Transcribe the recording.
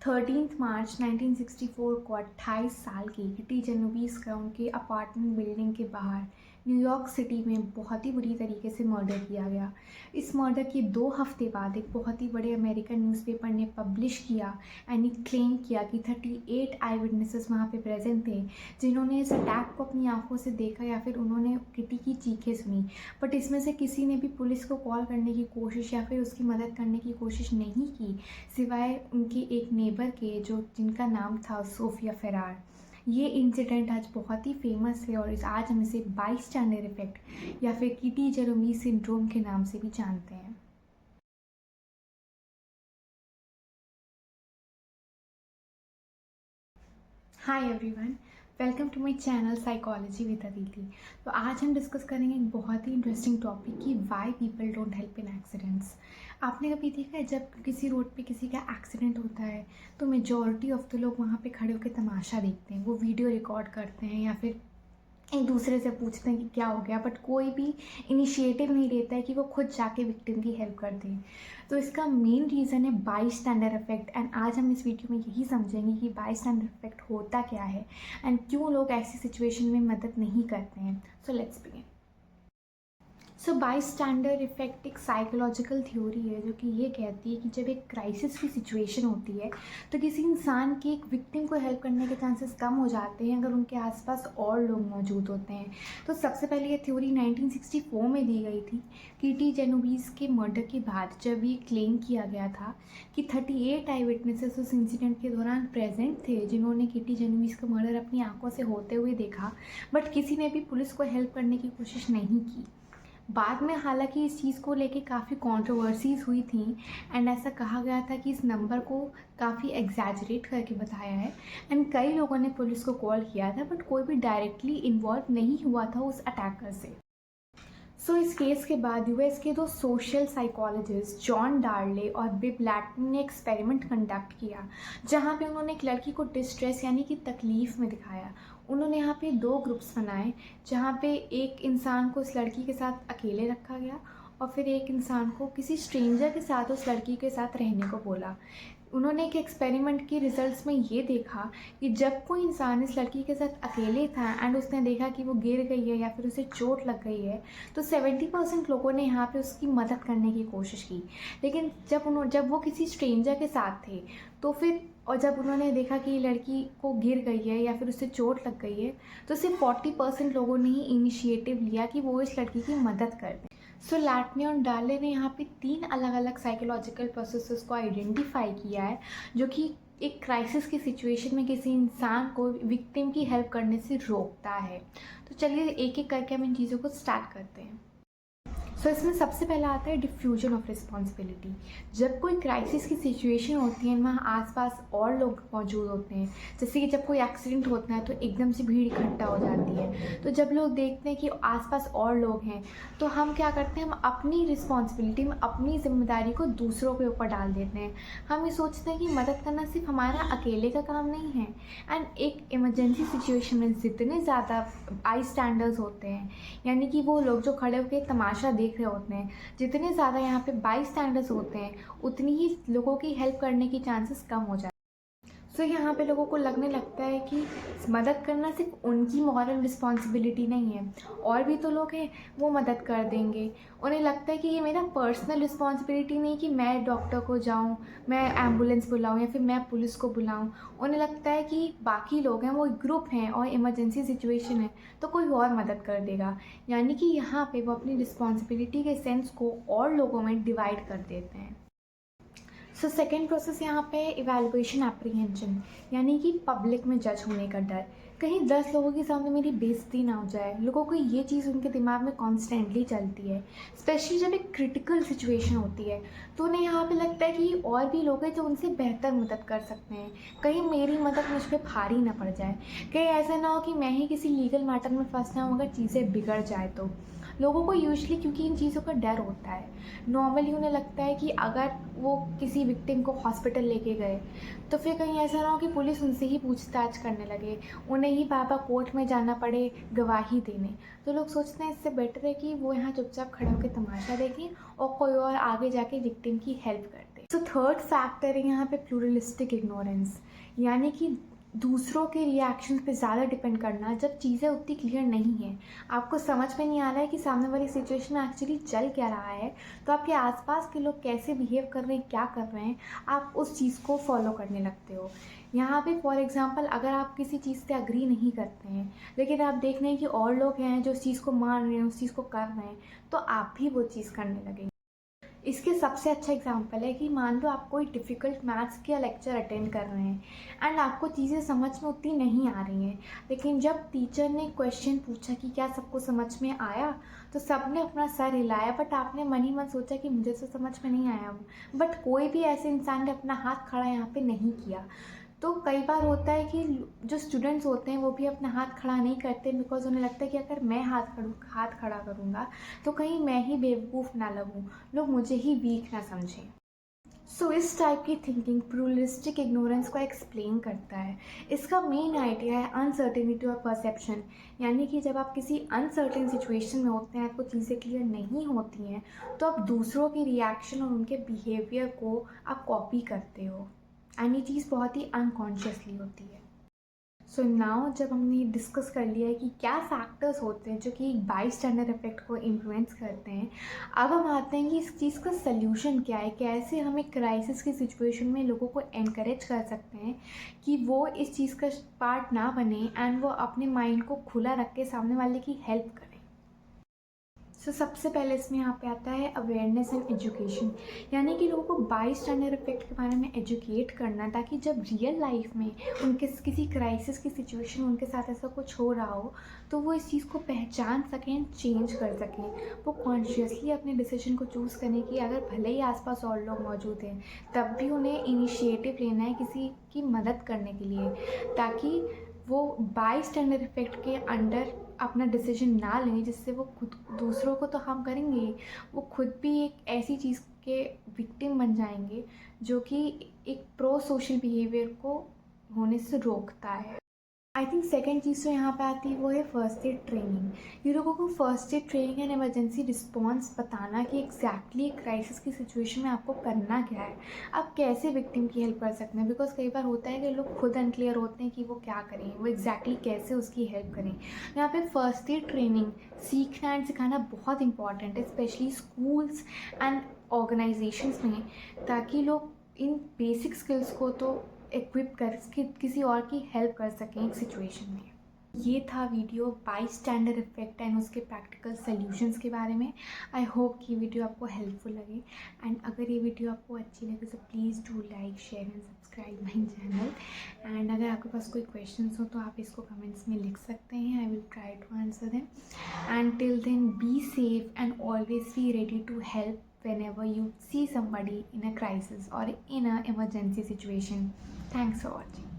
13 मार्च 1964 को 28 साल की किटी जेनोविस का उनके अपार्टमेंट बिल्डिंग के बाहर न्यूयॉर्क सिटी में बहुत ही बुरी तरीके से मर्डर किया गया। इस मर्डर के 2 हफ्ते बाद एक बहुत ही बड़े अमेरिकन न्यूज़पेपर ने पब्लिश किया एंड क्लेम किया कि 38 आई विटनेसेस वहाँ पे प्रेजेंट थे, जिन्होंने इस अटैक को अपनी आंखों से देखा या फिर उन्होंने किटी की चीखें सुनी। बट इसमें से किसी ने भी पुलिस को कॉल करने की कोशिश या फिर उसकी मदद करने की कोशिश नहीं की, सिवाय उनके एक नेबर के जिनका नाम था सोफिया फेरार। ये इंसिडेंट आज बहुत ही फेमस है और आज हम इसे बाईस्टैंडर इफेक्ट या फिर किटी जेरोमी सिंड्रोम के नाम से भी जानते हैं। Hi everyone, welcome to my channel psychology with Aditi. तो आज हम डिस्कस करेंगे एक बहुत ही इंटरेस्टिंग टॉपिक कि why people don't help in accidents. आपने कभी देखा है जब किसी रोड पे किसी का एक्सीडेंट होता है तो मेजॉरिटी ऑफ द लोग वहाँ पे खड़े होकर तमाशा देखते हैं, वो वीडियो रिकॉर्ड करते हैं या फिर एक दूसरे से पूछते हैं कि क्या हो गया, बट कोई भी इनिशिएटिव नहीं लेता है कि वो खुद जाके विक्टिम की हेल्प कर दें। तो इसका मेन रीज़न है बाई स्टैंडर्ड इफेक्ट एंड आज हम इस वीडियो में यही समझेंगे कि बाई स्टैंडर्ड इफेक्ट होता क्या है एंड क्यों लोग ऐसी सिचुएशन में मदद नहीं करते हैं। So let's begin. So bystander effect एक साइकोलॉजिकल थ्योरी है जो कि ये कहती है कि जब एक क्राइसिस की सिचुएशन होती है तो किसी इंसान के एक विक्टिम को हेल्प करने के चांसेस कम हो जाते हैं अगर उनके आसपास और लोग मौजूद होते हैं। तो सबसे पहले ये थ्योरी 1964 में दी गई थी किटी जेनोविस के मर्डर के बाद, जब ये क्लेम किया गया था कि 38 आई विटनेसेस उस इंसिडेंट के दौरान प्रेजेंट थे, जिन्होंने किटी जेनोविस का मर्डर अपनी आंखों से होते हुए देखा, बट किसी ने भी पुलिस को हेल्प करने की कोशिश नहीं की। बाद में हालांकि इस चीज़ को लेके काफ़ी कंट्रोवर्सीज हुई थी एंड ऐसा कहा गया था कि इस नंबर को काफ़ी एग्जैजरेट करके बताया है एंड कई लोगों ने पुलिस को कॉल किया था, बट कोई भी डायरेक्टली इन्वॉल्व नहीं हुआ था उस अटैकर से। सो इस केस के बाद यूएस के 2 सोशल साइकोलॉजिस्ट जॉन डार्ले और बिब लैटन ने एक्सपेरिमेंट कंडक्ट किया, जहाँ पे उन्होंने एक लड़की को डिस्ट्रेस यानी कि तकलीफ़ में दिखाया। उन्होंने यहाँ पे 2 ग्रुप्स बनाए, जहाँ पे एक इंसान को उस लड़की के साथ अकेले रखा गया और फिर एक इंसान को किसी स्ट्रेंजर के साथ उस लड़की के साथ रहने को बोला। उन्होंने एक एक्सपेरिमेंट के रिजल्ट्स में ये देखा कि जब कोई इंसान इस लड़की के साथ अकेले था एंड उसने देखा कि वो गिर गई है या फिर उसे चोट लग गई है, तो 70% लोगों ने यहाँ पे उसकी मदद करने की कोशिश की। लेकिन जब वो किसी स्ट्रेंजर के साथ थे तो फिर, और जब उन्होंने देखा कि लड़की को गिर गई है या फिर उसे चोट लग गई है, तो सिर्फ 40% लोगों ने ही इनिशिएटिव लिया कि वो इस लड़की की मदद कर दें। सो लैटने और डाले ने यहाँ पे 3 अलग अलग साइकोलॉजिकल प्रोसेसेस को आइडेंटिफाई किया है, जो कि एक क्राइसिस की सिचुएशन में किसी इंसान को विक्टिम की हेल्प करने से रोकता है। तो चलिए एक एक करके हम इन चीज़ों को स्टार्ट करते हैं। सो इसमें सबसे पहला आता है डिफ्यूजन ऑफ रिस्पॉन्सिबिलिटी। जब कोई क्राइसिस की सिचुएशन होती है, वहाँ आसपास और लोग मौजूद होते हैं, जैसे कि जब कोई एक्सीडेंट होता है तो एकदम से भीड़ इकट्ठा हो जाती है, तो जब लोग देखते हैं कि आसपास और लोग हैं तो हम क्या करते हैं, हम अपनी रिस्पॉन्सिबिलिटी में अपनी जिम्मेदारी को दूसरों के ऊपर डाल देते हैं। हम ये सोचते हैं कि मदद करना सिर्फ हमारा अकेले का काम नहीं है एंड एक इमरजेंसी सिचुएशन में जितने ज़्यादा आई स्टैंडर्ड्स होते हैं, यानी कि वो लोग जो खड़े होकर तमाशा देख रहे होते हैं, जितने ज़्यादा यहाँ पे बाई स्टैंडर्ड्स होते हैं, उतनी ही लोगों की हेल्प करने की चांसेस कम हो जाते हैं। सो यहाँ पे लोगों को लगने लगता है कि मदद करना सिर्फ उनकी मॉरल रिस्पॉन्सिबिलिटी नहीं है, और भी तो लोग हैं वो मदद कर देंगे। उन्हें लगता है कि ये मेरा पर्सनल रिस्पॉन्सिबिलिटी नहीं कि मैं डॉक्टर को जाऊँ, मैं एम्बुलेंस बुलाऊँ या फिर मैं पुलिस को बुलाऊँ। उन्हें लगता है कि बाकी लोग हैं, वो एक ग्रुप हैं और इमरजेंसी सिचुएशन है तो कोई और मदद कर देगा, यानी कि यहाँ पे वो अपनी रिस्पॉन्सिबिलिटी के सेंस को और लोगों में डिवाइड कर देते हैं। सो सेकेंड प्रोसेस यहाँ पे इवैल्यूएशन एप्रीहेंशन, यानी कि पब्लिक में जज होने का डर। कहीं 10 लोगों के सामने मेरी बेइज्जती ना हो जाए, लोगों को ये चीज़ उनके दिमाग में कॉन्स्टेंटली चलती है। स्पेशली जब एक क्रिटिकल सिचुएशन होती है तो उन्हें यहाँ पे लगता है कि और भी लोग हैं जो उनसे बेहतर मदद कर सकते हैं, कहीं मेरी मदद मुझ पर भारी ना पड़ जाए, कहीं ऐसा ना हो कि मैं ही किसी लीगल मैटर में फंस जाऊँ अगर चीज़ें बिगड़ जाए। तो लोगों को यूजुअली क्योंकि इन चीज़ों का डर होता है, नॉर्मली उन्हें लगता है कि अगर वो किसी विक्टिम को हॉस्पिटल लेके गए तो फिर कहीं ऐसा ना हो कि पुलिस उनसे ही पूछताछ करने लगे, उन्हें ही बाबा कोर्ट में जाना पड़े गवाही देने। तो लोग सोचते हैं इससे बेटर है कि वो यहाँ चुपचाप खड़े होकर तमाशा देखें और कोई और आगे जाके विक्टिम की हेल्प कर दे। सो थर्ड फैक्टर है यहाँ पे प्लूरलिस्टिक इग्नोरेंस, यानी कि दूसरों के रिएक्शंस पे ज़्यादा डिपेंड करना। जब चीज़ें उतनी क्लियर नहीं हैं, आपको समझ में नहीं आ रहा है कि सामने वाली सिचुएशन में एक्चुअली चल क्या रहा है, तो आपके आसपास के लोग कैसे बिहेव कर रहे हैं, क्या कर रहे हैं, आप उस चीज़ को फॉलो करने लगते हो। यहाँ पे फॉर एग्ज़ाम्पल अगर आप किसी चीज़ से अग्री नहीं करते हैं, लेकिन आप देख रहे हैं कि और लोग हैं जो उस चीज़ को मान रहे हैं, उस चीज़ को कर रहे हैं, तो आप भी वो चीज़ करने लगेंगे। इसके सबसे अच्छा एग्जांपल है कि मान लो आप कोई डिफ़िकल्ट मैथ्स का लेक्चर अटेंड कर रहे हैं एंड आपको चीज़ें समझ में उतनी नहीं आ रही हैं, लेकिन जब टीचर ने क्वेश्चन पूछा कि क्या सबको समझ में आया, तो सब ने अपना सर हिलाया, बट आपने मन ही मन सोचा कि मुझे तो समझ में नहीं आया। बट कोई भी ऐसे इंसान ने अपना हाथ खड़ा यहाँ पे नहीं किया। तो कई बार होता है कि जो स्टूडेंट्स होते हैं वो भी अपना हाथ खड़ा नहीं करते, बिकॉज उन्हें लगता है कि अगर मैं हाथ खड़ा करूँगा तो कहीं मैं ही बेवकूफ़ ना लगूँ, लोग मुझे ही वीक ना समझें। सो इस टाइप की थिंकिंग प्लूरलिस्टिक इग्नोरेंस को एक्सप्लेन करता है। इसका मेन आइडिया है अनसर्टेनिटी और परसेप्शन, यानी कि जब आप किसी अनसर्टेन सिचुएशन में होते हैं, आपको चीज़ें क्लियर नहीं होती हैं, तो आप दूसरों की रिएक्शन और उनके बिहेवियर को आप कॉपी करते हो, एंड ये चीज़ बहुत ही अनकॉन्शियसली होती है। सो नाउ जब हमने डिस्कस कर लिया है कि क्या फैक्टर्स होते हैं जो कि एक बाई स्टैंडर्ड इफेक्ट को इन्फ्लुएंस करते हैं, अब हम आते हैं कि इस चीज़ का सल्यूशन क्या है, कैसे हम एक क्राइसिस की सिचुएशन में लोगों को एनकरेज कर सकते हैं कि वो इस चीज़ का पार्ट ना बने एंड वो अपने माइंड को खुला रख के सामने वाले की हेल्प करें। सो सबसे पहले इसमें यहाँ पे आता है अवेयरनेस एंड एजुकेशन, यानी कि लोगों को बाई स्टैंडर्ड इफेक्ट के बारे में एजुकेट करना, ताकि जब रियल लाइफ में उनके किसी क्राइसिस की सिचुएशन उनके साथ ऐसा कुछ हो रहा हो, तो वो इस चीज़ को पहचान सकें एंड चेंज कर सकें। वो कॉन्शियसली अपने डिसीजन को चूज़ करें कि अगर भले ही आसपास और लोग मौजूद हैं, तब भी उन्हें इनिशिएटिव लेना है किसी की मदद करने के लिए, ताकि वो बाई स्टैंडर्ड इफेक्ट के अंडर अपना डिसीजन ना लें, जिससे वो खुद दूसरों को तो हार्म करेंगे ही, वो खुद भी एक ऐसी चीज़ के विक्टिम बन जाएंगे जो कि एक प्रो सोशल बिहेवियर को होने से रोकता है। आई थिंक सेकेंड चीज़ जो यहाँ पे आती है वो है फर्स्ट एड ट्रेनिंग। ये लोगों को first aid training and emergency response बताना कि एग्जैक्टली एक क्राइसिस की सिचुएशन में आपको करना क्या है, आप कैसे विक्टिम की हेल्प कर सकते हैं। बिकॉज कई बार होता है कि लोग खुद अनक्लियर होते हैं कि वो क्या करें, वो एग्जैक्टली कैसे उसकी हेल्प करें। यहाँ पे फर्स्ट एड ट्रेनिंग सीखना एंड सिखाना बहुत इंपॉर्टेंट है, स्पेशली स्कूल्स एंड ऑर्गेनाइजेशंस में, ताकि लोग इन बेसिक स्किल्स को तो इक्विप कर किसी और की हेल्प कर सकें एक सिचुएशन में। ये था video by standard effect and उसके प्रैक्टिकल सॉल्यूशंस के बारे में। आई होप कि वीडियो आपको हेल्पफुल लगे, एंड अगर ये वीडियो आपको अच्छी लगे तो please do like share and subscribe my channel. And अगर आपके पास कोई क्वेश्चंस हो तो आप इसको कमेंट्स में लिख सकते हैं, I will try to answer them. And till then be safe and always be ready to help whenever you see somebody in a crisis or in an emergency situation. Thanks for watching.